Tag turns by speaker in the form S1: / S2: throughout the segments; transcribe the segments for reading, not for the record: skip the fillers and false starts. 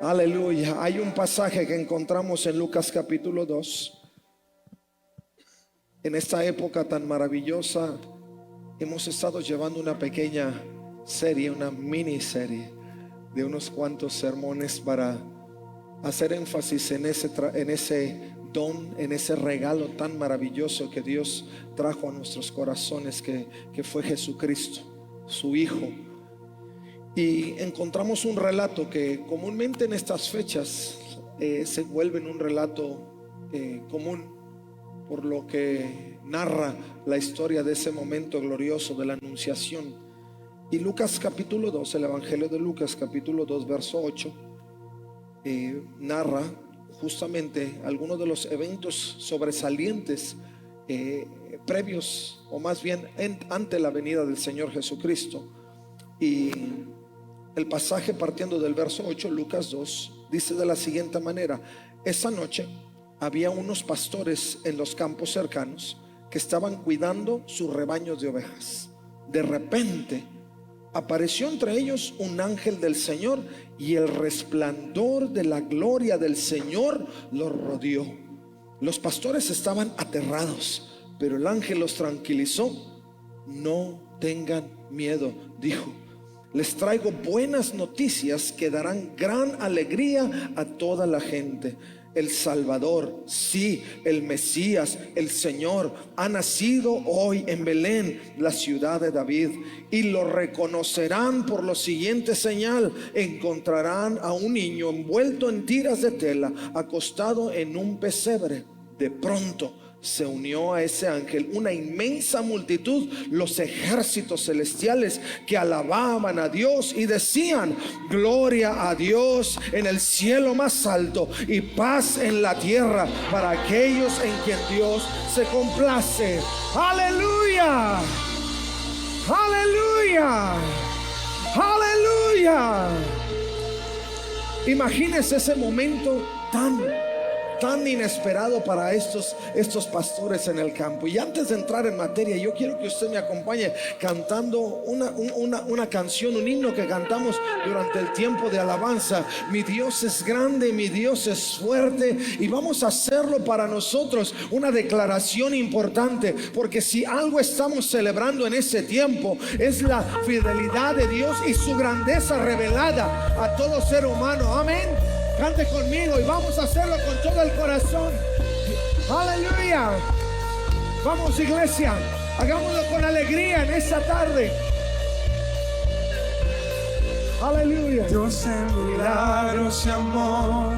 S1: Aleluya. Hay un pasaje que encontramos en Lucas capítulo 2. En esta época tan maravillosa hemos estado llevando una pequeña serie, una miniserie de unos cuantos sermones para hacer énfasis en ese don, en ese regalo tan maravilloso que Dios trajo a nuestros corazones, que fue Jesucristo, su Hijo. Y encontramos un relato que comúnmente en estas fechas se vuelve en un relato común, por lo que narra la historia de ese momento glorioso de la anunciación. Y Lucas capítulo 2, el Evangelio de Lucas capítulo 2 verso 8 narra justamente algunos de los eventos sobresalientes previos, o más bien ante la venida del Señor Jesucristo. Y el pasaje, partiendo del verso 8, Lucas 2, dice de la siguiente manera: esa noche había unos pastores en los campos cercanos que estaban cuidando sus rebaños de ovejas. De repente apareció entre ellos un ángel del Señor, y el resplandor de la gloria del Señor los rodeó. Los pastores estaban aterrados, pero el ángel los tranquilizó. No tengan miedo, dijo. Les traigo buenas noticias que darán gran alegría a toda la gente. El Salvador, sí, el Mesías, el Señor, ha nacido hoy en Belén, la ciudad de David. Y lo reconocerán por lo siguiente señal: encontrarán a un niño envuelto en tiras de tela, acostado en un pesebre. De pronto se unió a ese ángel una inmensa multitud, los ejércitos celestiales, que alababan a Dios y decían: gloria a Dios en el cielo más alto, y paz en la tierra para aquellos en quien Dios se complace. Aleluya, aleluya, aleluya. Imagínese ese momento tan inesperado para estos pastores en el campo. Y antes de entrar en materia, yo quiero que usted me acompañe cantando una canción, un himno que cantamos durante el tiempo de alabanza. Mi Dios es grande, mi Dios es fuerte. Y vamos a hacerlo para nosotros una declaración importante, porque si algo estamos celebrando en ese tiempo es la fidelidad de Dios y su grandeza revelada a todo ser humano. Amén. Cante conmigo y vamos a hacerlo con todo el corazón. Aleluya. Vamos, iglesia, hagámoslo con alegría en esta tarde. Aleluya.
S2: Dios en milagros y amor,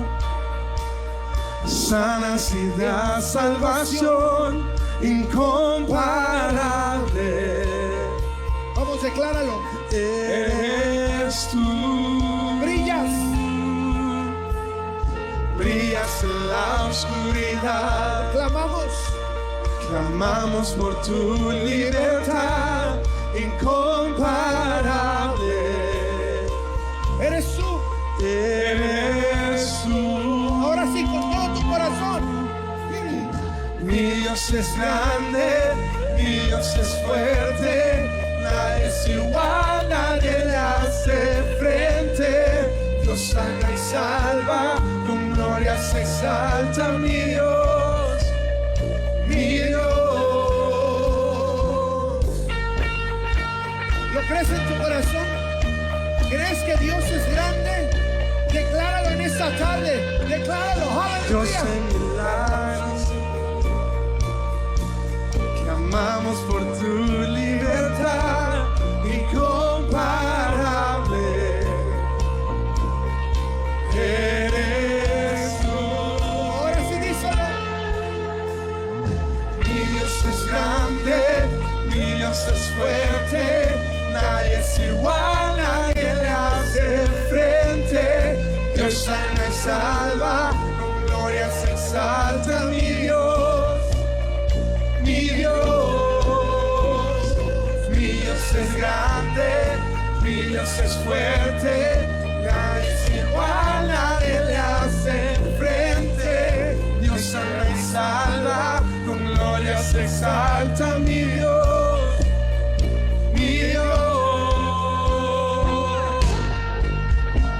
S2: sanidad, salvación incomparable.
S1: Vamos, decláralo.
S2: Eres tú. Brillas en la oscuridad. Clamamos por tu libertad incomparable.
S1: Eres tú. Ahora sí, con todo tu corazón.
S2: Mi Dios es grande, mi Dios es fuerte. Nadie es igual, nadie le hace frente. Dios sana y salva, con gloria se exalta mi Dios, mi Dios.
S1: ¿Lo crees en tu corazón? ¿Crees que Dios es grande? Decláralo en esta tarde. Decláralo.
S2: Dios
S1: Aleluya.
S2: en milagros, clamamos por tu libertad incomparable. Eres tú.
S1: Ahora sí, díselo.
S2: Mi Dios es grande, mi Dios es fuerte. Nadie es igual, nadie le hace frente. Dios sana y salva, con gloria se exalta mi Dios, mi Dios. Mi Dios es grande, mi Dios es fuerte. Nadie es igual, nadie le hace frente. Dios sana y salva, con gloria se exalta mi Dios, mi Dios.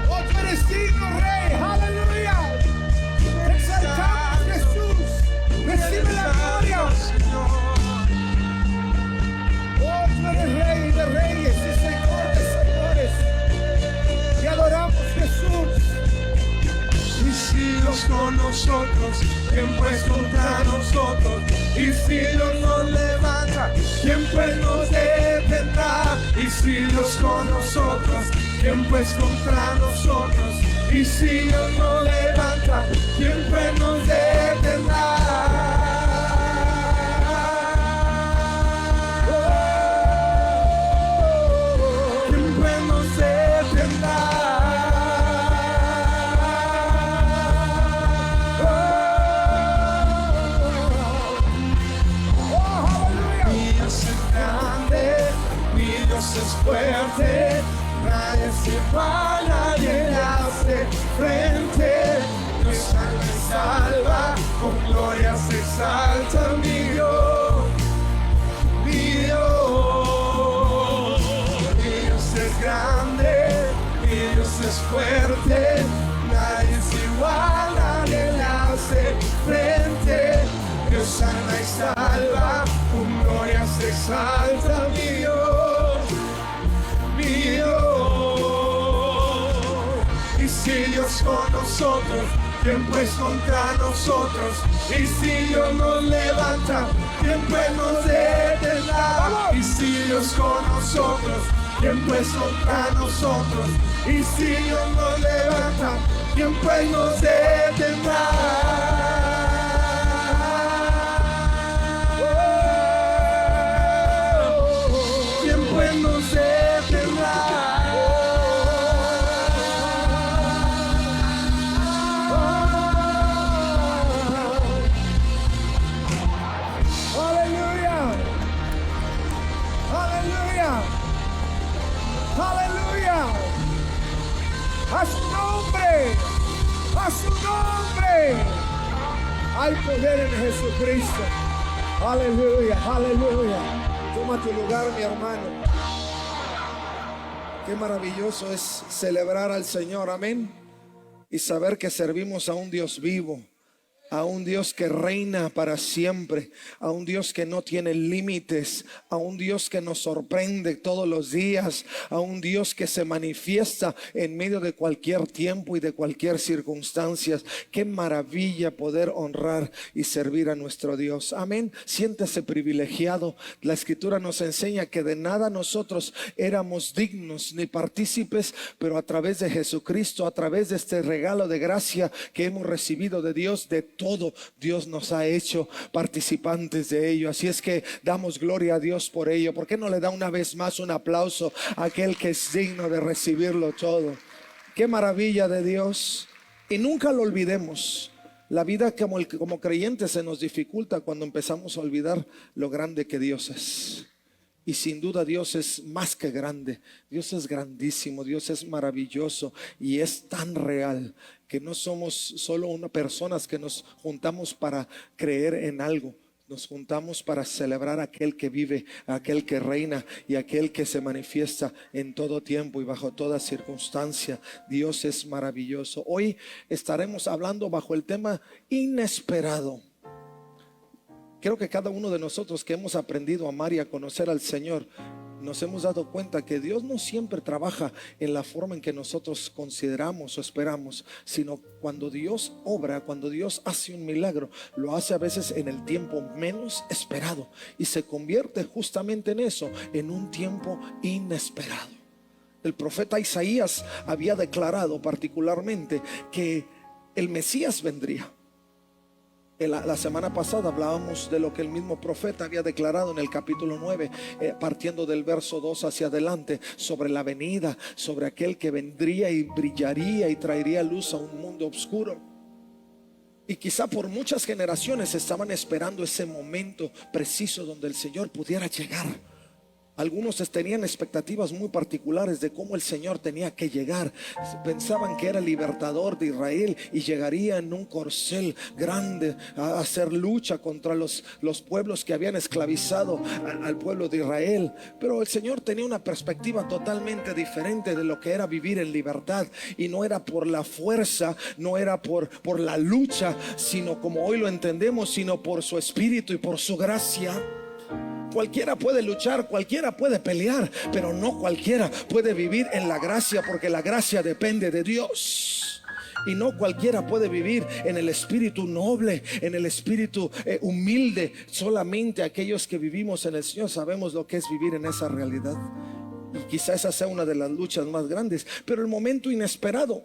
S1: Oh, tú eres digno, Rey.
S2: Dios con nosotros, ¿quién pues contra nosotros? Y si Dios nos levanta, ¿quién pues nos detendrá? Y si Dios con nosotros, ¿quién pues contra nosotros? Y si Dios nos levanta, ¿quién pues nos detendrá? ¿Quién pues nos detendrá? Mi Dios es grande, mi Dios es fuerte, nadie es igual, nadie le hace frente. Dios salva y salva, con gloria se exalta mi Dios, mi Dios. Mi Dios es grande, mi Dios es fuerte, nadie es igual, nadie le hace frente. Dios salva y salva, con gloria se exalta mi Dios, mi Dios. Y si Dios con nosotros, ¿quién pues contra nosotros? Y si Dios nos levanta, ¿quién pues nos detendrá? Y si Dios con nosotros, ¿quién pues contra nosotros? Y si Dios nos levanta, ¿quién pues nos detendrá? ¿Quién pues nos detendrá? Aleluya, aleluya, aleluya. A su nombre, a su nombre. Hay poder en Jesucristo. Aleluya, aleluya. Toma tu lugar, mi hermano. Qué maravilloso es celebrar al Señor, amén. Y saber que servimos a un Dios vivo, a un Dios que reina para siempre, a un Dios que no tiene límites, a un Dios que nos sorprende todos los días, a un Dios que se manifiesta en medio de cualquier tiempo y de cualquier circunstancia. Qué maravilla poder honrar y servir a nuestro Dios, amén. Siéntese privilegiado. La Escritura nos enseña que de nada nosotros éramos dignos ni partícipes, pero a través de Jesucristo, a través de este regalo de gracia que hemos recibido de Dios, de todo Dios nos ha hecho participantes de ello. Así es que damos gloria a Dios por ello. ¿Por qué no le da una vez más un aplauso a aquel que es digno de recibirlo todo? Qué maravilla de Dios. Y nunca lo olvidemos. La vida como creyentes se nos dificulta cuando empezamos a olvidar lo grande que Dios es. Y sin duda Dios es más que grande. Dios es grandísimo, Dios es maravilloso y es tan real que no somos solo personas que nos juntamos para creer en algo. Nos juntamos para celebrar a aquel que vive, a aquel que reina y a aquel que se manifiesta en todo tiempo y bajo toda circunstancia. Dios es maravilloso. Hoy estaremos hablando bajo el tema inesperado. Creo que cada uno de nosotros que hemos aprendido a amar y a conocer al Señor, nos hemos dado cuenta que Dios no siempre trabaja en la forma en que nosotros consideramos o esperamos, sino cuando Dios obra, cuando Dios hace un milagro, lo hace a veces en el tiempo menos esperado y se convierte justamente en eso, en un tiempo inesperado. El profeta Isaías había declarado particularmente que el Mesías vendría. La semana pasada hablábamos de lo que el mismo profeta había declarado en el capítulo 9, partiendo del verso 2 hacia adelante, sobre la venida, sobre aquel que vendría y brillaría y traería luz a un mundo oscuro. Y quizá por muchas generaciones estaban esperando ese momento preciso donde el Señor pudiera llegar. Algunos tenían expectativas muy particulares de cómo el Señor tenía que llegar. Pensaban que era el libertador de Israel y llegaría en un corcel grande a hacer lucha contra los pueblos que habían esclavizado al pueblo de Israel. Pero el Señor tenía una perspectiva totalmente diferente de lo que era vivir en libertad. Y no era por la fuerza, no era por la lucha, sino como hoy lo entendemos, sino por su espíritu y por su gracia. Cualquiera puede luchar, cualquiera puede pelear, pero no cualquiera puede vivir en la gracia, porque la gracia depende de Dios.
S1: Y no cualquiera puede vivir en el espíritu noble, en el espíritu humilde. Solamente aquellos que vivimos en el Señor sabemos lo que es vivir en esa realidad. Y quizá esa sea una de las luchas más grandes. Pero el momento inesperado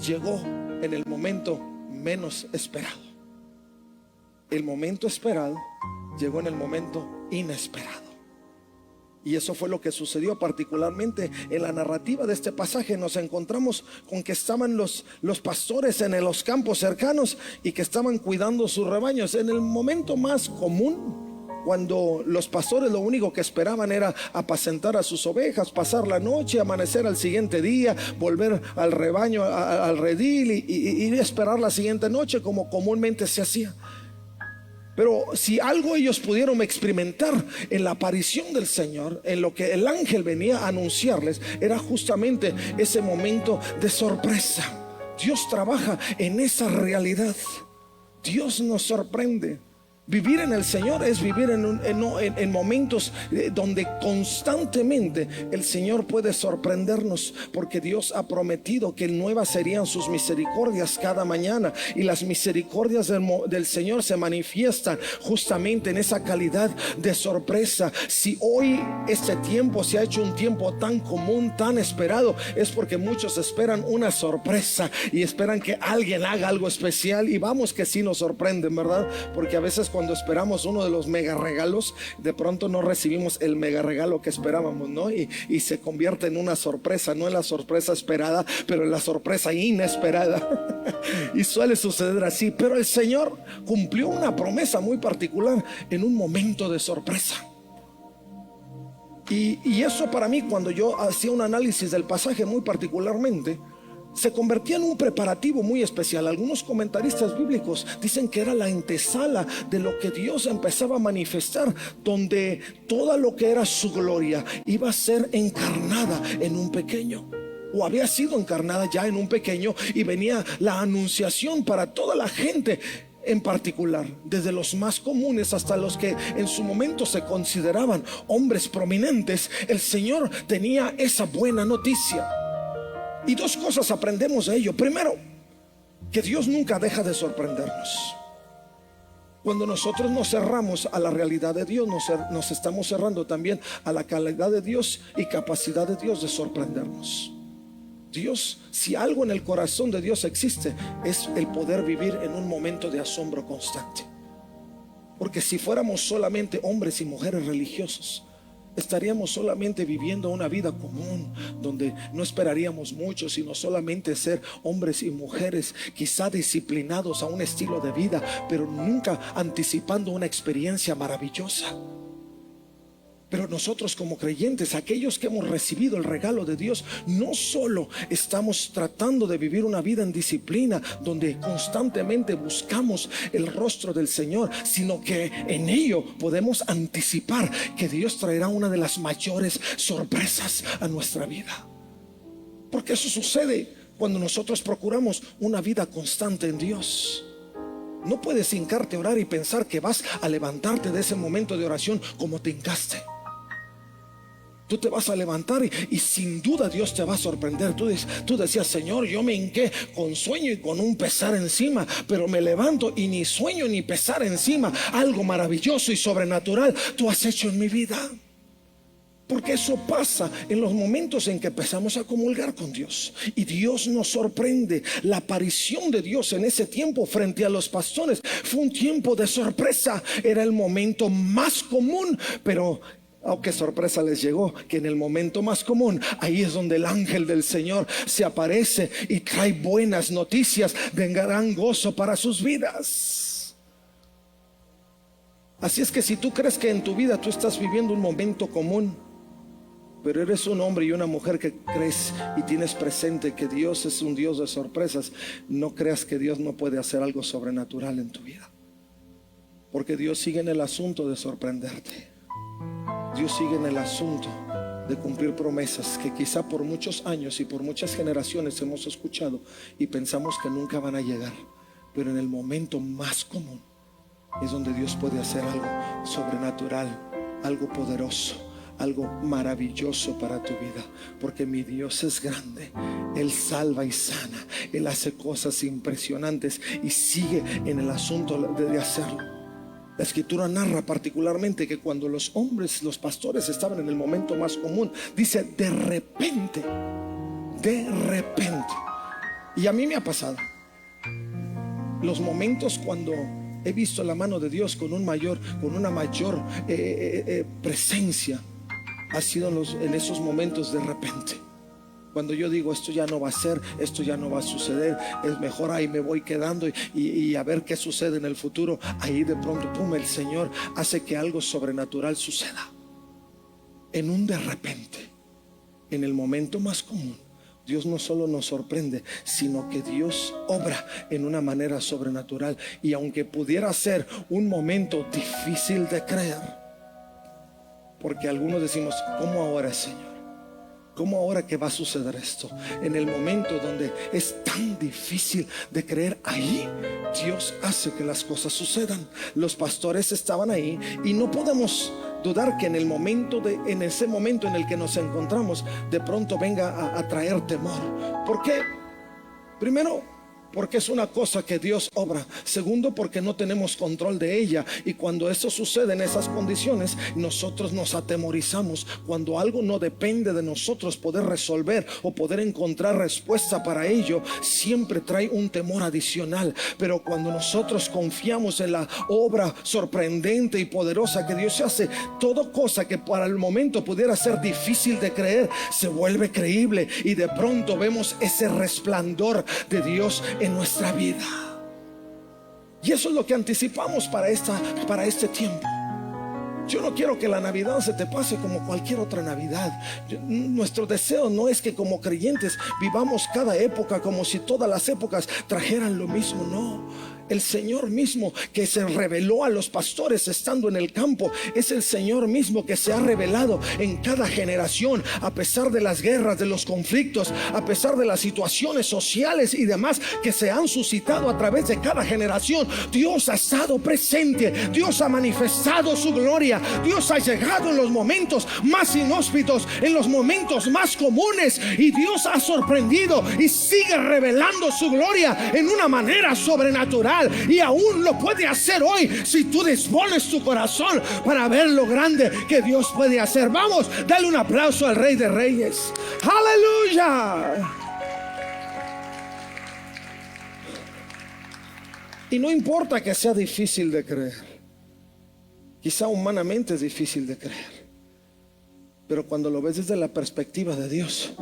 S1: llegó en el momento menos esperado. El momento esperado llegó en el momento inesperado. Y eso fue lo que sucedió particularmente en la narrativa de este pasaje. Nos encontramos con que estaban los pastores en los campos cercanos y que estaban cuidando sus rebaños. En el momento más común, cuando los pastores lo único que esperaban era apacentar a sus ovejas, pasar la noche, amanecer al siguiente día, volver al rebaño, al redil y esperar la siguiente noche como comúnmente se hacía. Pero si algo ellos pudieron experimentar en la aparición del Señor, en lo que el ángel venía a anunciarles, era justamente ese momento de sorpresa. Dios trabaja en esa realidad. Dios nos sorprende. Vivir en el Señor es vivir en momentos donde constantemente el Señor puede sorprendernos, porque Dios ha prometido que nuevas serían sus misericordias cada mañana, y las misericordias del Señor se manifiestan justamente en esa calidad de sorpresa. Si hoy este tiempo se ha hecho un tiempo tan común, tan esperado, es porque muchos esperan una sorpresa y esperan que alguien haga algo especial, y vamos que sí nos sorprenden, ¿verdad? Porque a veces cuando esperamos uno de los mega regalos, de pronto no recibimos el mega regalo que esperábamos, ¿no? Y se convierte en una sorpresa, no en la sorpresa esperada, pero en la sorpresa inesperada. Y suele suceder así. Pero el Señor cumplió una promesa muy particular en un momento de sorpresa. Y eso para mí, cuando yo hacía un análisis del pasaje muy particularmente, se convertía en un preparativo muy especial. Algunos comentaristas bíblicos dicen que era la antesala de lo que Dios empezaba a manifestar, donde todo lo que era su gloria iba a ser encarnada en un pequeño, o había sido encarnada ya en un pequeño, y venía la anunciación para toda la gente en particular, desde los más comunes hasta los que en su momento se consideraban hombres prominentes. El Señor tenía esa buena noticia. Y dos cosas aprendemos de ello. Primero, que Dios nunca deja de sorprendernos. Cuando nosotros nos cerramos a la realidad de Dios, nos estamos cerrando también a la calidad de Dios y capacidad de Dios de sorprendernos. Dios, si algo en el corazón de Dios existe, es el poder vivir en un momento de asombro constante. Porque si fuéramos solamente hombres y mujeres religiosos, estaríamos solamente viviendo una vida común, donde no esperaríamos mucho, sino solamente ser hombres y mujeres quizá disciplinados a un estilo de vida, pero nunca anticipando una experiencia maravillosa. Pero nosotros como creyentes, aquellos que hemos recibido el regalo de Dios, no solo estamos tratando de vivir una vida en disciplina, donde constantemente buscamos el rostro del Señor, sino que en ello podemos anticipar que Dios traerá una de las mayores sorpresas a nuestra vida. Porque eso sucede cuando nosotros procuramos una vida constante en Dios. No puedes hincarte a orar y pensar que vas a levantarte de ese momento de oración como te hincaste. Tú te vas a levantar y sin duda Dios te va a sorprender. Tú decías: Señor, yo me hinqué con sueño y con un pesar encima, pero me levanto y ni sueño ni pesar encima. Algo maravilloso y sobrenatural tú has hecho en mi vida. Porque eso pasa en los momentos en que empezamos a comulgar con Dios y Dios nos sorprende. La aparición de Dios en ese tiempo frente a los pastores fue un tiempo de sorpresa. Era el momento más común, pero qué sorpresa les llegó, que en el momento más común, ahí es donde el ángel del Señor se aparece y trae buenas noticias de gran gozo para sus vidas. Así es que si tú crees que en tu vida tú estás viviendo un momento común, pero eres un hombre y una mujer que crees y tienes presente que Dios es un Dios de sorpresas, no creas que Dios no puede hacer algo sobrenatural en tu vida, porque Dios sigue en el asunto de sorprenderte. Dios sigue en el asunto de cumplir promesas que quizá por muchos años y por muchas generaciones hemos escuchado y pensamos que nunca van a llegar, pero en el momento más común es donde Dios puede hacer algo sobrenatural, algo poderoso, algo maravilloso para tu vida, porque mi Dios es grande. Él salva y sana. Él hace cosas impresionantes y sigue en el asunto de hacerlo. La escritura narra particularmente que cuando los hombres, los pastores, estaban en el momento más común, dice de repente. Y a mí me ha pasado los momentos cuando he visto la mano de Dios con una mayor presencia, ha sido en esos momentos de repente. Cuando yo digo esto ya no va a ser, esto ya no va a suceder, es mejor ahí me voy quedando y a ver qué sucede en el futuro. Ahí de pronto, pum, el Señor hace que algo sobrenatural suceda. En un de repente, en el momento más común, Dios no solo nos sorprende, sino que Dios obra en una manera sobrenatural. Y aunque pudiera ser un momento difícil de creer, porque algunos decimos, ¿cómo ahora, Señor? ¿Cómo ahora que va a suceder esto? En el momento donde es tan difícil de creer, ahí Dios hace que las cosas sucedan. Los pastores estaban ahí y no podemos dudar que en ese momento en el que nos encontramos, de pronto venga a traer temor. ¿Por qué? Primero, porque es una cosa que Dios obra. Segundo, porque no tenemos control de ella. Y cuando esto sucede en esas condiciones, nosotros nos atemorizamos. Cuando algo no depende de nosotros poder resolver o poder encontrar respuesta para ello, siempre trae un temor adicional. Pero cuando nosotros confiamos en la obra sorprendente y poderosa que Dios hace, toda cosa que para el momento pudiera ser difícil de creer, se vuelve creíble. Y de pronto vemos ese resplandor de Dios en nuestra vida. Y eso es lo que anticipamos para este tiempo. Yo no quiero que la Navidad se te pase como cualquier otra Navidad. Nuestro deseo no es que como creyentes vivamos cada época como si todas las épocas trajeran lo mismo. No. El Señor mismo que se reveló a los pastores estando en el campo es el Señor mismo que se ha revelado en cada generación, a pesar de las guerras, de los conflictos, a pesar de las situaciones sociales y demás que se han suscitado a través de cada generación. Dios ha estado presente, Dios ha manifestado su gloria, Dios ha llegado en los momentos más inhóspitos, en los momentos más comunes, y Dios ha sorprendido y sigue revelando su gloria en una manera sobrenatural. Y aún lo puede hacer hoy si tú dispones tu corazón para ver lo grande que Dios puede hacer. Vamos, dale un aplauso al Rey de Reyes. ¡Aleluya! Y no importa que sea difícil de creer. Quizá humanamente es difícil de creer, pero cuando lo ves desde la perspectiva de Dios,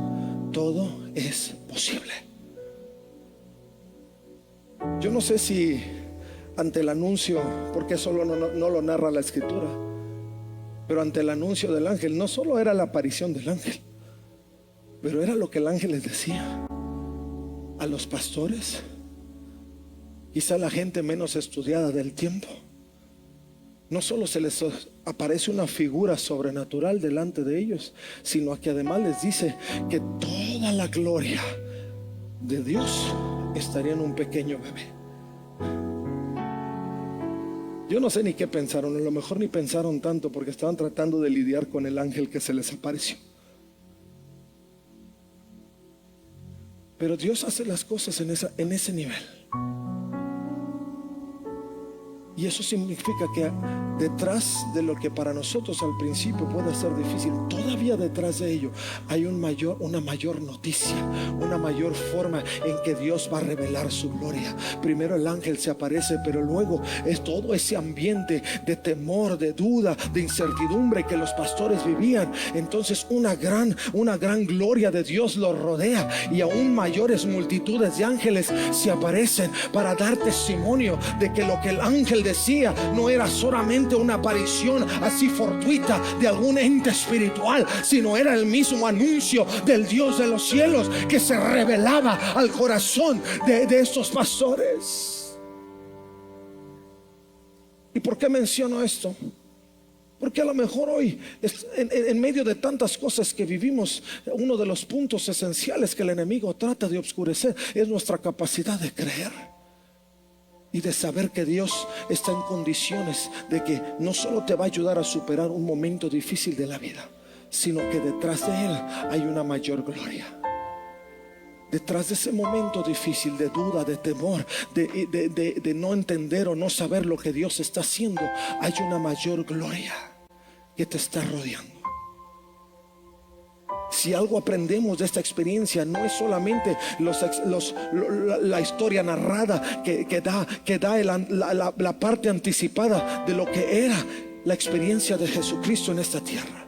S1: todo es posible. Yo no sé si ante el anuncio, porque solo no lo narra la escritura, pero ante el anuncio del ángel, no solo era la aparición del ángel, pero era lo que el ángel les decía a los pastores, quizá la gente menos estudiada del tiempo. No solo se les aparece una figura sobrenatural delante de ellos, sino que además les dice que toda la gloria de Dios estaría en un pequeño bebé. Yo no sé ni qué pensaron, a lo mejor ni pensaron tanto, porque estaban tratando de lidiar con el ángel que se les apareció. Pero Dios hace las cosas en ese nivel. Y eso significa que detrás de lo que para nosotros al principio puede ser difícil, todavía detrás de ello hay una mayor noticia, una mayor forma en que Dios va a revelar su gloria. Primero el ángel se aparece, pero luego es todo ese ambiente de temor, de duda, de incertidumbre que los pastores vivían. Entonces una gran gloria de Dios los rodea, y aún mayores multitudes de ángeles se aparecen para dar testimonio de que lo que el ángel decía no era solamente una aparición así fortuita de algún ente espiritual, sino era el mismo anuncio del Dios de los cielos que se revelaba al corazón de estos pastores. ¿Y por qué menciono esto? Porque a lo mejor hoy, en medio de tantas cosas que vivimos, uno de los puntos esenciales que el enemigo trata de oscurecer es nuestra capacidad de creer y de saber que Dios está en condiciones de que no solo te va a ayudar a superar un momento difícil de la vida, sino que detrás de él hay una mayor gloria. Detrás de ese momento difícil, de duda, de temor, de no entender o no saber lo que Dios está haciendo, hay una mayor gloria que te está rodeando. Si algo aprendemos de esta experiencia, no es solamente la historia narrada que da la parte anticipada de lo que era la experiencia de Jesucristo en esta tierra,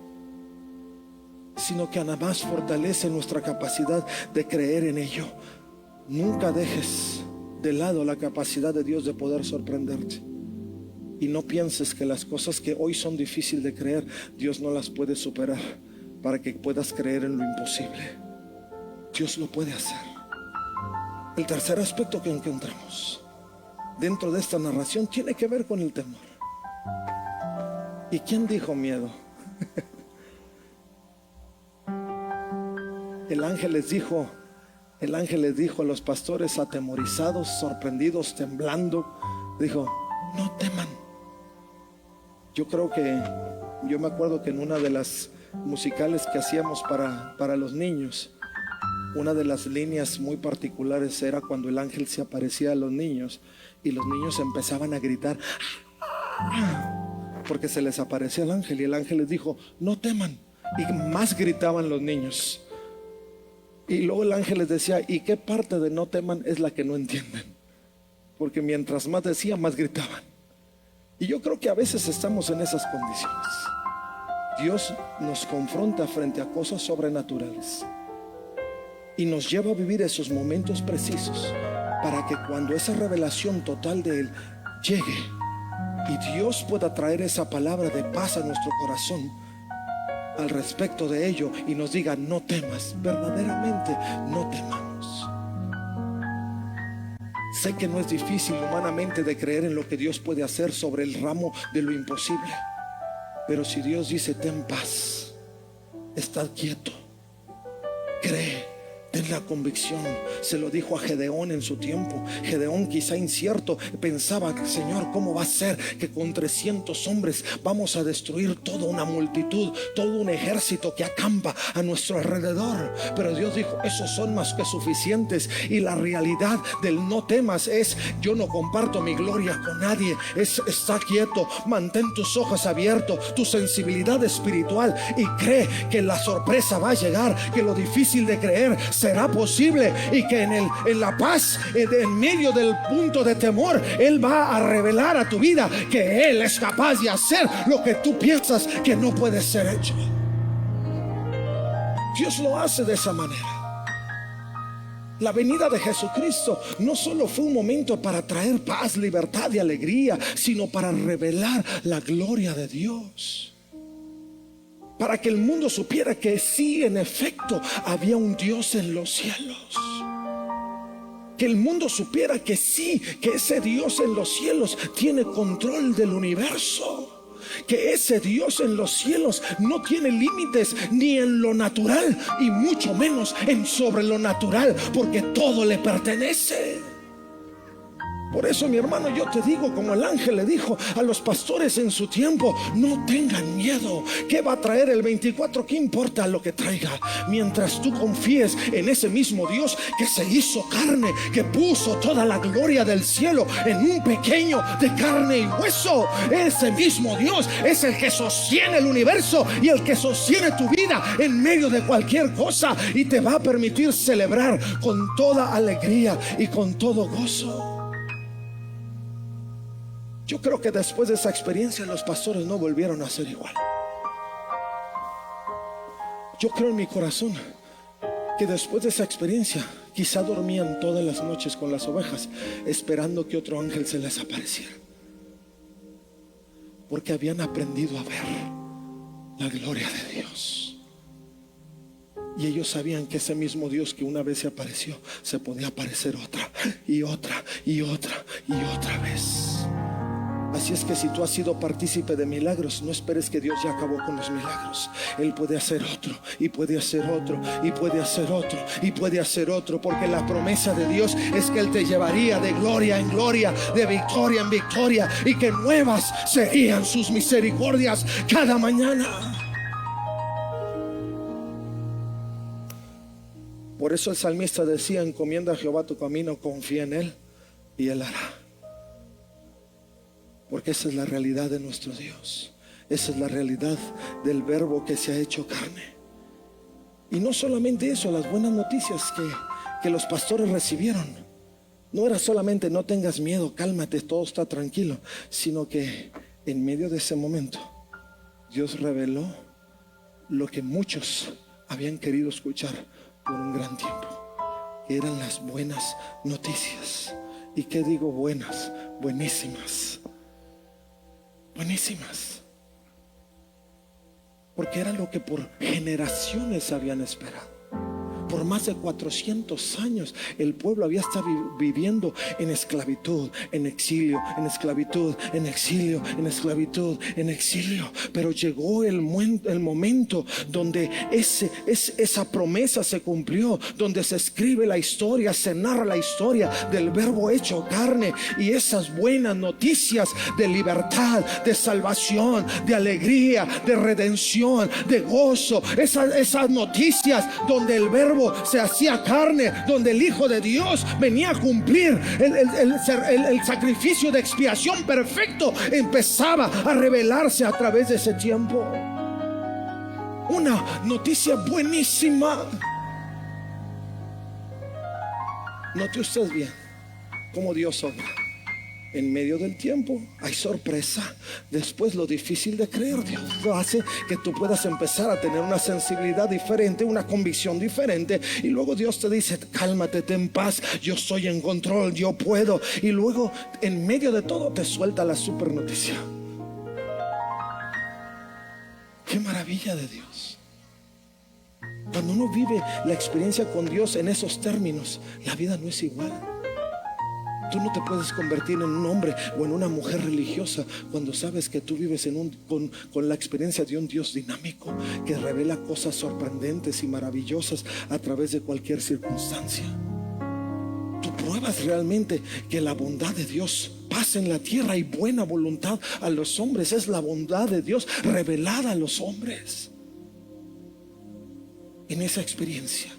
S1: sino que además fortalece nuestra capacidad de creer en ello. Nunca dejes de lado la capacidad de Dios de poder sorprenderte. Y no pienses que las cosas que hoy son difíciles de creer, Dios no las puede superar para que puedas creer en lo imposible. Dios lo puede hacer. El tercer aspecto que encontramos dentro de esta narración tiene que ver con el temor. ¿Y quién dijo miedo? El ángel les dijo a los pastores atemorizados, sorprendidos, temblando, dijo: no teman. Yo me acuerdo que en una de las musicales que hacíamos para los niños, una de las líneas muy particulares era cuando el ángel se aparecía a los niños y los niños empezaban a gritar porque se les aparecía el ángel, y el ángel les dijo: no teman, y más gritaban los niños. Y luego el ángel les decía: ¿y qué parte de no teman es la que no entienden? Porque mientras más decía, más gritaban. Y yo creo que a veces estamos en esas condiciones. Dios nos confronta frente a cosas sobrenaturales y nos lleva a vivir esos momentos precisos para que cuando esa revelación total de Él llegue y Dios pueda traer esa palabra de paz a nuestro corazón al respecto de ello y nos diga: no temas, verdaderamente no temamos. Sé que no es difícil humanamente de creer en lo que Dios puede hacer sobre el ramo de lo imposible, pero si Dios dice: ten paz, estad quieto, cree, ten la convicción. Se lo dijo a Gedeón en su tiempo. Gedeón, quizá incierto, pensaba: Señor, ¿cómo va a ser que con 300 hombres vamos a destruir toda una multitud, todo un ejército que acampa a nuestro alrededor? Pero Dios dijo: esos son más que suficientes. Y la realidad del no temas es: yo no comparto mi gloria con nadie. Está quieto, mantén tus ojos abiertos, tu sensibilidad espiritual, y cree que la sorpresa va a llegar, que lo difícil de creer será posible, y que en la paz, en medio del punto de temor, Él va a revelar a tu vida que Él es capaz de hacer lo que tú piensas que no puede ser hecho. Dios lo hace de esa manera. La venida de Jesucristo no solo fue un momento para traer paz, libertad y alegría, sino para revelar la gloria de Dios. Para que el mundo supiera que sí, en efecto, había un Dios en los cielos. Que el mundo supiera que sí, que ese Dios en los cielos tiene control del universo. Que ese Dios en los cielos no tiene límites ni en lo natural y mucho menos en sobre lo natural, porque todo le pertenece. Por eso, mi hermano, yo te digo, como el ángel le dijo a los pastores en su tiempo: no tengan miedo. ¿Qué va a traer el 24? ¿Qué importa lo que traiga? Mientras tú confíes en ese mismo Dios que se hizo carne, que puso toda la gloria del cielo en un pequeño de carne y hueso. Ese mismo Dios es el que sostiene el universo y el que sostiene tu vida en medio de cualquier cosa, y te va a permitir celebrar con toda alegría y con todo gozo. Yo creo que después de esa experiencia los pastores no volvieron a ser igual. Yo creo en mi corazón que después de esa experiencia quizá dormían todas las noches con las ovejas esperando que otro ángel se les apareciera, porque habían aprendido a ver la gloria de Dios. Y ellos sabían que ese mismo Dios que una vez se apareció, se podía aparecer otra y otra y otra y otra vez. Así es que si tú has sido partícipe de milagros, no esperes que Dios ya acabó con los milagros. Él puede hacer otro, y puede hacer otro, y puede hacer otro, y puede hacer otro, porque la promesa de Dios es que Él te llevaría de gloria en gloria, de victoria en victoria, y que nuevas serían sus misericordias cada mañana. Por eso el salmista decía: encomienda a Jehová tu camino, confía en Él y Él hará. Porque esa es la realidad de nuestro Dios. Esa es la realidad del Verbo que se ha hecho carne. Y no solamente eso, las buenas noticias que los pastores recibieron. No era solamente no tengas miedo, cálmate, todo está tranquilo, sino que en medio de ese momento Dios reveló lo que muchos habían querido escuchar por un gran tiempo, que eran las buenas noticias. ¿Y qué digo buenas? Buenísimas. Buenísimas. Porque era lo que por generaciones habían esperado. Por más de 400 años el pueblo había estado viviendo en esclavitud, en exilio, en esclavitud, en exilio, en esclavitud, en exilio. Pero llegó el momento donde esa promesa se cumplió, donde se escribe la historia, se narra la historia del Verbo hecho carne. Y esas buenas noticias de libertad, de salvación, de alegría, de redención, de gozo, esas noticias donde el Verbo se hacía carne, donde el Hijo de Dios venía a cumplir el sacrificio de expiación perfecto, empezaba a revelarse a través de ese tiempo. Una noticia buenísima. Note usted bien cómo Dios obra. En medio del tiempo hay sorpresa. Después lo difícil de creer, Dios lo hace que tú puedas empezar a tener una sensibilidad diferente, una convicción diferente. Y luego Dios te dice: cálmate, ten paz, yo estoy en control, yo puedo. Y luego en medio de todo te suelta la super noticia. Qué maravilla de Dios. Cuando uno vive la experiencia con Dios en esos términos, la vida no es igual. Tú no te puedes convertir en un hombre o en una mujer religiosa cuando sabes que tú vives con la experiencia de un Dios dinámico que revela cosas sorprendentes y maravillosas a través de cualquier circunstancia. Tú pruebas realmente que la bondad de Dios pasa en la tierra y buena voluntad a los hombres. Es la bondad de Dios revelada a los hombres en esa experiencia.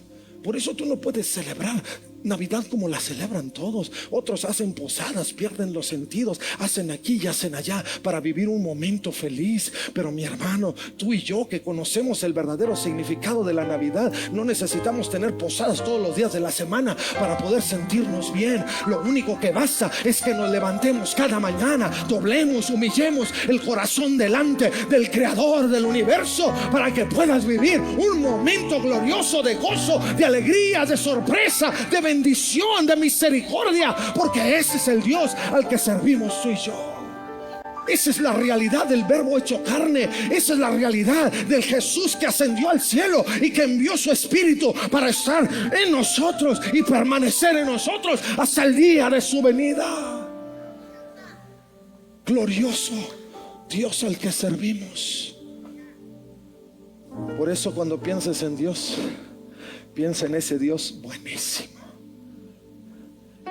S1: Por eso tú no puedes celebrar Navidad como la celebran todos. Otros hacen posadas, pierden los sentidos, hacen aquí y hacen allá para vivir un momento feliz. Pero mi hermano, tú y yo que conocemos el verdadero significado de la Navidad, no necesitamos tener posadas todos los días de la semana para poder sentirnos bien. Lo único que basta es que nos levantemos cada mañana, doblemos, humillemos el corazón delante del Creador del universo para que puedas vivir un momento glorioso de gozo, de alegría, de sorpresa, de bendición, de misericordia, porque ese es el Dios al que servimos tú y yo. Esa es la realidad del Verbo hecho carne. Esa es la realidad del Jesús que ascendió al cielo y que envió su Espíritu para estar en nosotros y permanecer en nosotros hasta el día de su venida. Glorioso Dios al que servimos. Por eso cuando pienses en Dios, piensa en ese Dios buenísimo.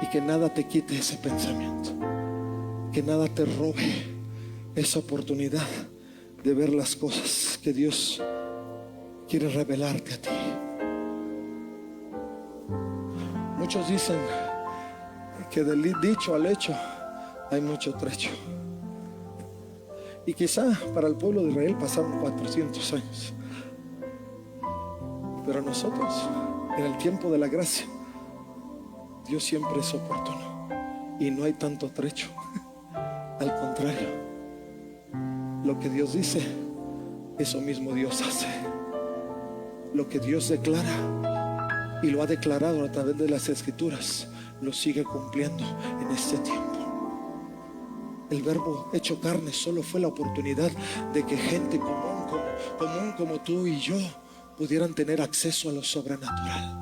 S1: Y que nada te quite ese pensamiento, que nada te robe esa oportunidad de ver las cosas que Dios quiere revelarte a ti. Muchos dicen que del dicho al hecho hay mucho trecho. Y quizá para el pueblo de Israel pasaron 400 años, pero nosotros en el tiempo de la gracia, Dios siempre es oportuno y no hay tanto trecho. Al contrario, lo que Dios dice, eso mismo Dios hace. Lo que Dios declara y lo ha declarado a través de las Escrituras, lo sigue cumpliendo en este tiempo. El Verbo hecho carne solo fue la oportunidad de que gente común como tú y yo pudieran tener acceso a lo sobrenatural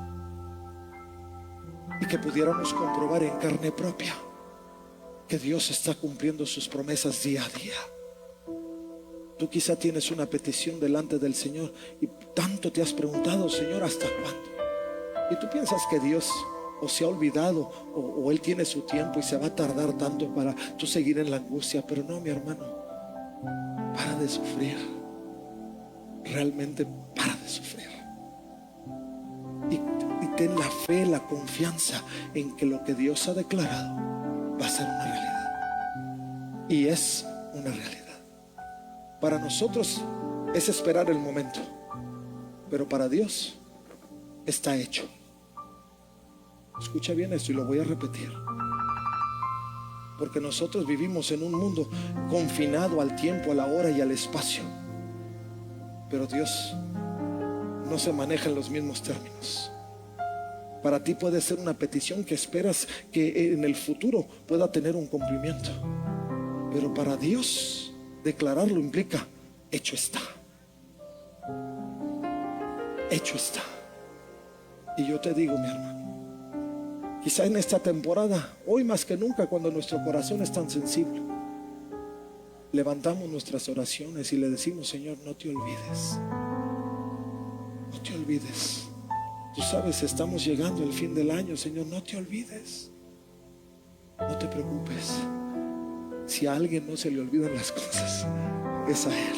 S1: y que pudiéramos comprobar en carne propia que Dios está cumpliendo sus promesas día a día. Tú quizá tienes una petición delante del Señor y tanto te has preguntado: Señor, ¿hasta cuándo? Y tú piensas que Dios o se ha olvidado o Él tiene su tiempo y se va a tardar tanto para tú seguir en la angustia. Pero no, mi hermano, para de sufrir. Realmente para de sufrir. Y ten la fe, la confianza en que lo que Dios ha declarado va a ser una realidad. Y es una realidad. Para nosotros es esperar el momento, pero para Dios está hecho. Escucha bien esto y lo voy a repetir, porque nosotros vivimos en un mundo confinado al tiempo, a la hora y al espacio, pero Dios no se maneja en los mismos términos. Para ti puede ser una petición que esperas que en el futuro pueda tener un cumplimiento, pero para Dios declararlo implica hecho está. Hecho está. Y yo te digo, mi hermano, quizá en esta temporada, hoy más que nunca, cuando nuestro corazón es tan sensible, levantamos nuestras oraciones y le decimos: Señor, no te olvides. No te olvides. Tú sabes, estamos llegando al fin del año, Señor, no te olvides. No te preocupes. Si a alguien no se le olvidan las cosas, es a Él.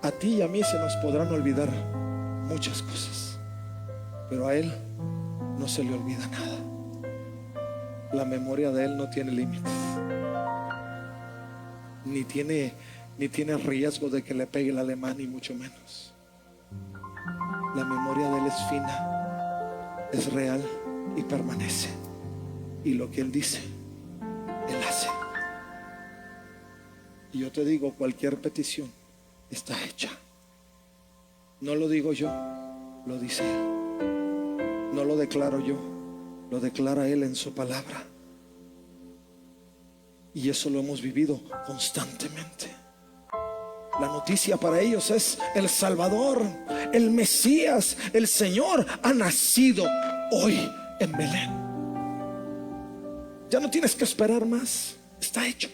S1: A ti y a mí se nos podrán olvidar muchas cosas, pero a Él no se le olvida nada. La memoria de Él no tiene límites, ni tiene riesgo de que le pegue el alemán, ni mucho menos. La memoria de Él es fina, es real y permanece. Y lo que Él dice, Él hace. Y yo te digo, cualquier petición está hecha. No lo digo yo, lo dice Él. No lo declaro yo, lo declara Él en su palabra. Y eso lo hemos vivido constantemente. La noticia para ellos es: el Salvador, el Mesías, el Señor ha nacido hoy en Belén. Ya no tienes que esperar más, está hecho.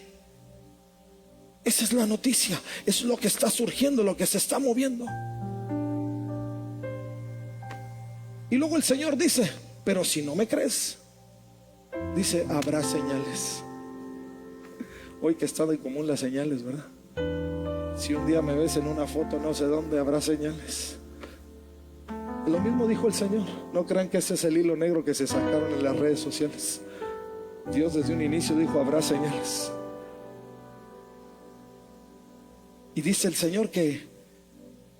S1: Esa es la noticia, es lo que está surgiendo, lo que se está moviendo. Y luego el Señor dice: pero si no me crees, dice, habrá señales. Hoy que está de común las señales, ¿verdad? Si un día me ves en una foto no sé dónde, habrá señales. Lo mismo dijo el Señor. No crean que ese es el hilo negro que se sacaron en las redes sociales. Dios desde un inicio dijo: habrá señales. Y dice el Señor que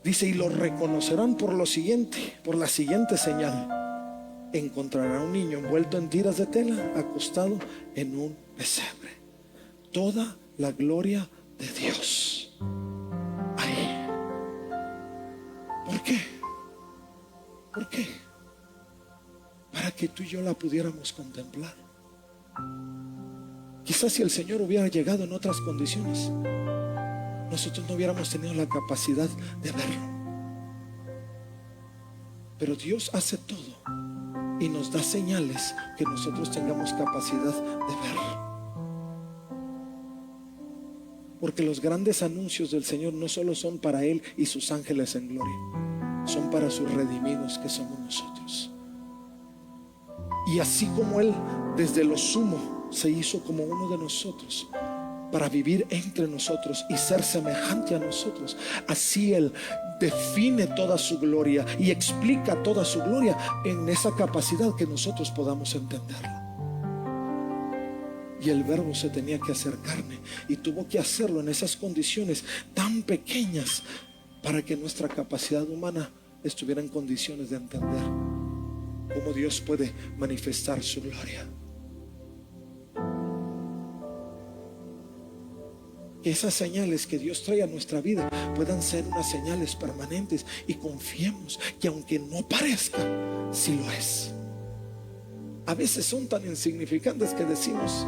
S1: dice: y lo reconocerán por lo siguiente, por la siguiente señal: encontrarán a un niño envuelto en tiras de tela, acostado en un pesebre. Toda la gloria de Dios ahí. ¿Por qué? ¿Por qué? Para que tú y yo la pudiéramos contemplar. Quizás si el Señor hubiera llegado en otras condiciones, nosotros no hubiéramos tenido la capacidad de verlo. Pero Dios hace todo y nos da señales que nosotros tengamos capacidad de ver. Porque los grandes anuncios del Señor no solo son para Él y sus ángeles en gloria, son para sus redimidos, que somos nosotros. Y así como Él desde lo sumo se hizo como uno de nosotros, para vivir entre nosotros y ser semejante a nosotros, así Él define toda su gloria y explica toda su gloria en esa capacidad que nosotros podamos entenderlo. Y el Verbo se tenía que hacer carne y tuvo que hacerlo en esas condiciones tan pequeñas para que nuestra capacidad humana estuviera en condiciones de entender cómo Dios puede manifestar su gloria. Que esas señales que Dios trae a nuestra vida puedan ser unas señales permanentes, y confiemos que aunque no parezca, sí lo es. A veces son tan insignificantes que decimos: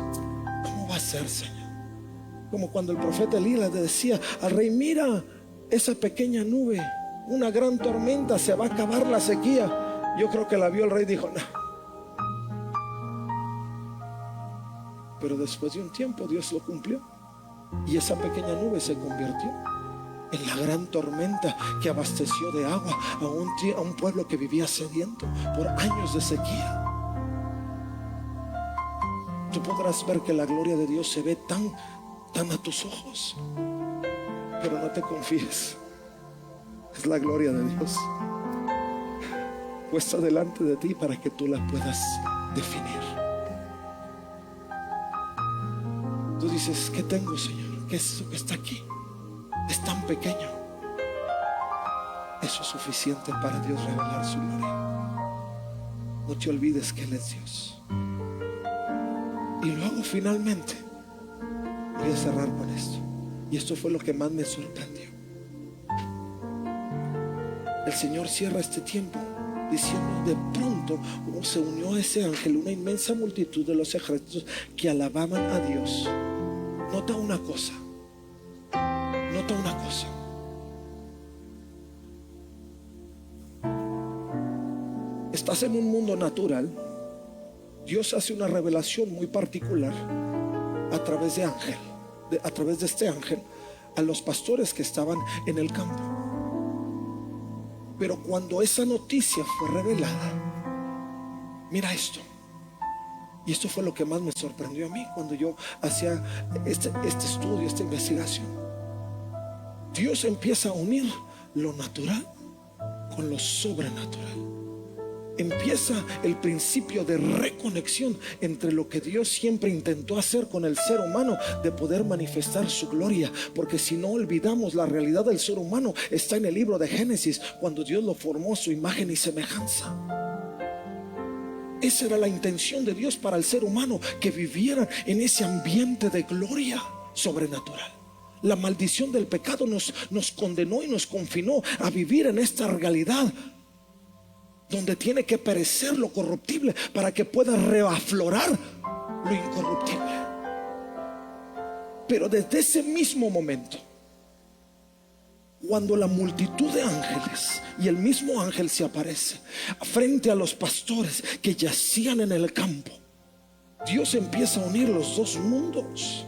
S1: ¿cómo va a ser, Señor? Como cuando el profeta Elías le decía al rey: mira esa pequeña nube, una gran tormenta, se va a acabar la sequía. Yo creo que la vio el rey y dijo: no. Pero después de un tiempo Dios lo cumplió, y esa pequeña nube se convirtió en la gran tormenta que abasteció de agua a un pueblo que vivía sediento por años de sequía. Tú podrás ver que la gloria de Dios se ve tan a tus ojos, pero no te confíes, es la gloria de Dios. puesta delante de ti para que tú la puedas definir. Tú dices, ¿qué tengo, Señor? ¿Qué es eso que está aquí? Es tan pequeño. Eso es suficiente para Dios revelar su gloria. No te olvides que Él es Dios. Y luego finalmente voy a cerrar con esto. Y esto fue lo que más me sorprendió. El Señor cierra este tiempo diciendo: de pronto se unió a ese ángel una inmensa multitud de los ejércitos que alababan a Dios. Nota una cosa. Nota una cosa. Estás en un mundo natural. Dios hace una revelación muy particular a través de ángel, a través de este ángel, a los pastores que estaban en el campo. Pero cuando esa noticia fue revelada, mira esto. Y esto fue lo que más me sorprendió a mí cuando yo hacía este estudio, esta investigación. Dios empieza a unir lo natural con lo sobrenatural. Empieza el principio de reconexión entre lo que Dios siempre intentó hacer con el ser humano, de poder manifestar su gloria. Porque si no olvidamos, la realidad del ser humano está en el libro de Génesis, cuando Dios lo formó a su imagen y semejanza. Esa era la intención de Dios para el ser humano, que viviera en ese ambiente de gloria sobrenatural. La maldición del pecado nos condenó y nos confinó a vivir en esta realidad donde tiene que perecer lo corruptible para que pueda reaflorar lo incorruptible. Pero desde ese mismo momento, cuando la multitud de ángeles y el mismo ángel se aparece frente a los pastores que yacían en el campo, Dios empieza a unir los dos mundos.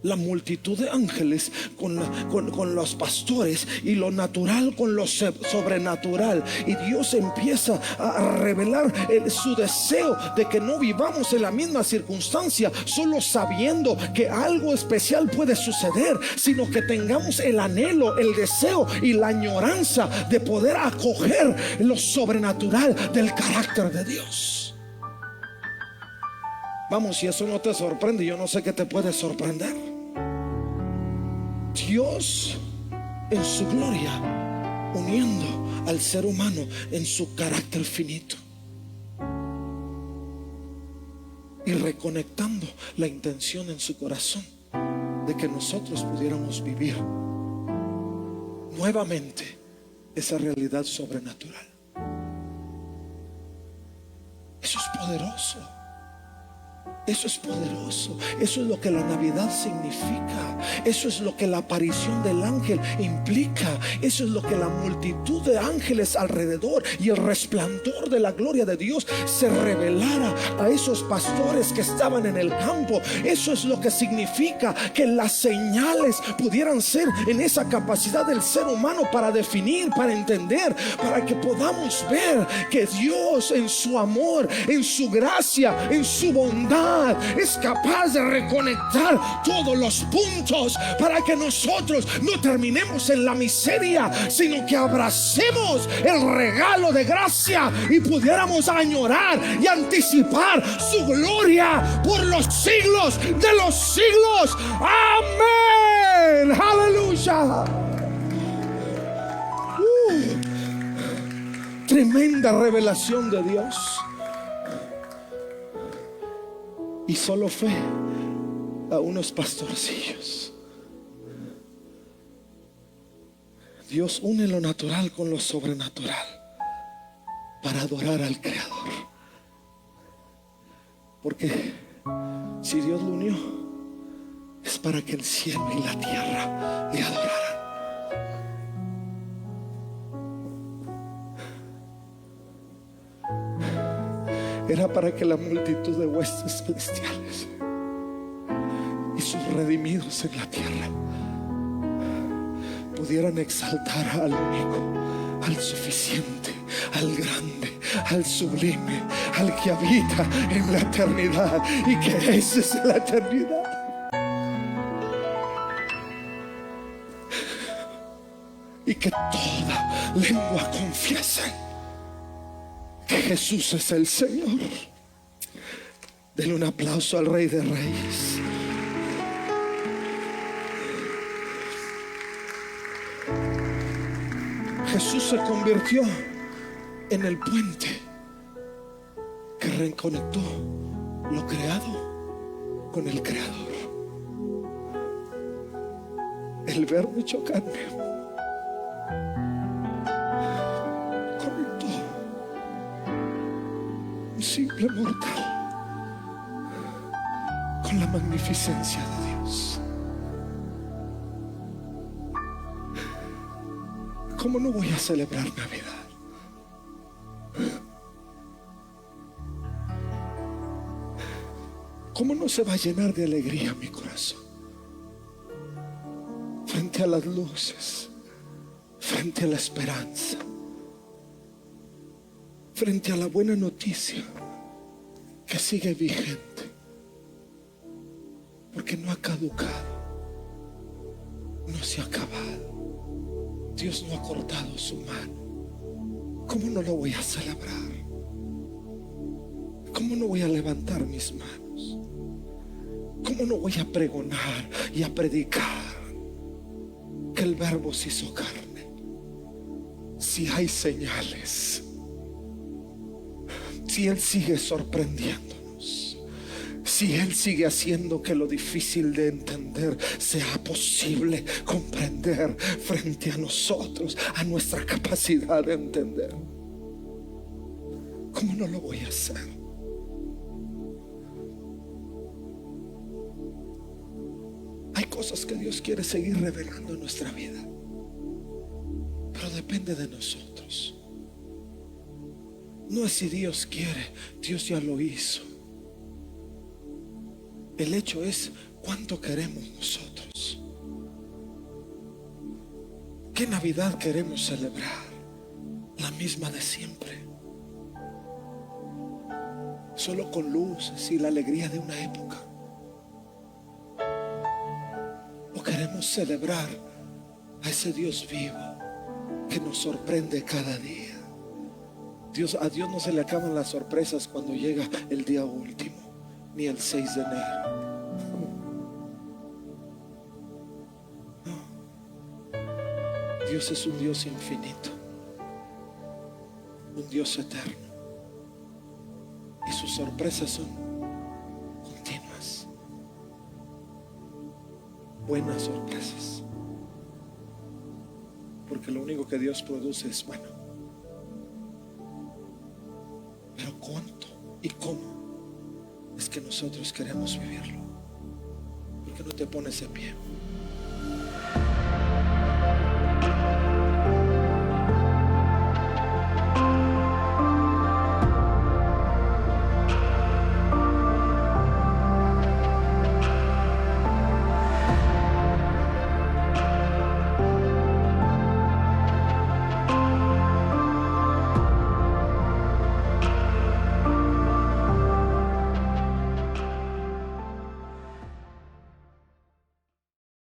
S1: La multitud de ángeles con los pastores, y lo natural con lo sobrenatural. Y Dios empieza a revelar su deseo de que no vivamos en la misma circunstancia solo sabiendo que algo especial puede suceder, sino que tengamos el anhelo, el deseo y la añoranza de poder acoger lo sobrenatural del carácter de Dios. Vamos, si eso no te sorprende, yo no sé qué te puede sorprender. Dios en su gloria, uniendo al ser humano en su carácter finito y reconectando la intención en su corazón de que nosotros pudiéramos vivir nuevamente esa realidad sobrenatural. Eso es poderoso. Eso es poderoso. Eso es lo que la Navidad significa. Eso es lo que la aparición del ángel implica. Eso es lo que la multitud de ángeles alrededor y el resplandor de la gloria de Dios se revelara a esos pastores que estaban en el campo. Eso es lo que significa que las señales pudieran ser en esa capacidad del ser humano para definir, para entender, para que podamos ver que Dios en su amor, en su gracia, en su bondad es capaz de reconectar todos los puntos para que nosotros no terminemos en la miseria, sino que abracemos el regalo de gracia y pudiéramos añorar y anticipar su gloria por los siglos de los siglos. Amén. Aleluya. Tremenda revelación de Dios. Y solo fue a unos pastorcillos. Dios une lo natural con lo sobrenatural para adorar al Creador. Porque si Dios lo unió, es para que el cielo y la tierra le adoraran. Era para que la multitud de huestes celestiales y sus redimidos en la tierra pudieran exaltar al único, al suficiente, al grande, al sublime, al que habita en la eternidad, y que esa es la eternidad. Y que toda lengua confiese que Jesús es el Señor. Denle un aplauso al Rey de Reyes. Jesús se convirtió en el puente que reconectó lo creado con el Creador. El Verbo hecho carne conectó un simple mortal con la magnificencia de Dios. ¿Cómo no voy a celebrar Navidad? ¿Cómo no se va a llenar de alegría mi corazón frente a las luces, frente a la esperanza, frente a la buena noticia que sigue vigente, porque no ha caducado, no se ha acabado? Dios no ha cortado su mano. ¿Cómo no lo voy a celebrar? ¿Cómo no voy a levantar mis manos? ¿Cómo no voy a pregonar y a predicar que el Verbo se hizo carne? Si hay señales, si Él sigue sorprendiéndonos, si Él sigue haciendo que lo difícil de entender sea posible comprender frente a nosotros, a nuestra capacidad de entender, ¿cómo no lo voy a hacer? Hay cosas que Dios quiere seguir revelando en nuestra vida, pero depende de nosotros. No es si Dios quiere, Dios ya lo hizo. El hecho es cuánto queremos nosotros. ¿Qué Navidad queremos celebrar? La misma de siempre, solo con luces y la alegría de una época. ¿O queremos celebrar a ese Dios vivo que nos sorprende cada día? A Dios no se le acaban las sorpresas cuando llega el día último, ni el 6 de enero. No. Dios es un Dios infinito, un Dios eterno, y sus sorpresas son continuas, buenas sorpresas, porque lo único que Dios produce es bueno. Pero cuánto y cómo es que nosotros queremos vivirlo. ¿Por qué no te pones de pie?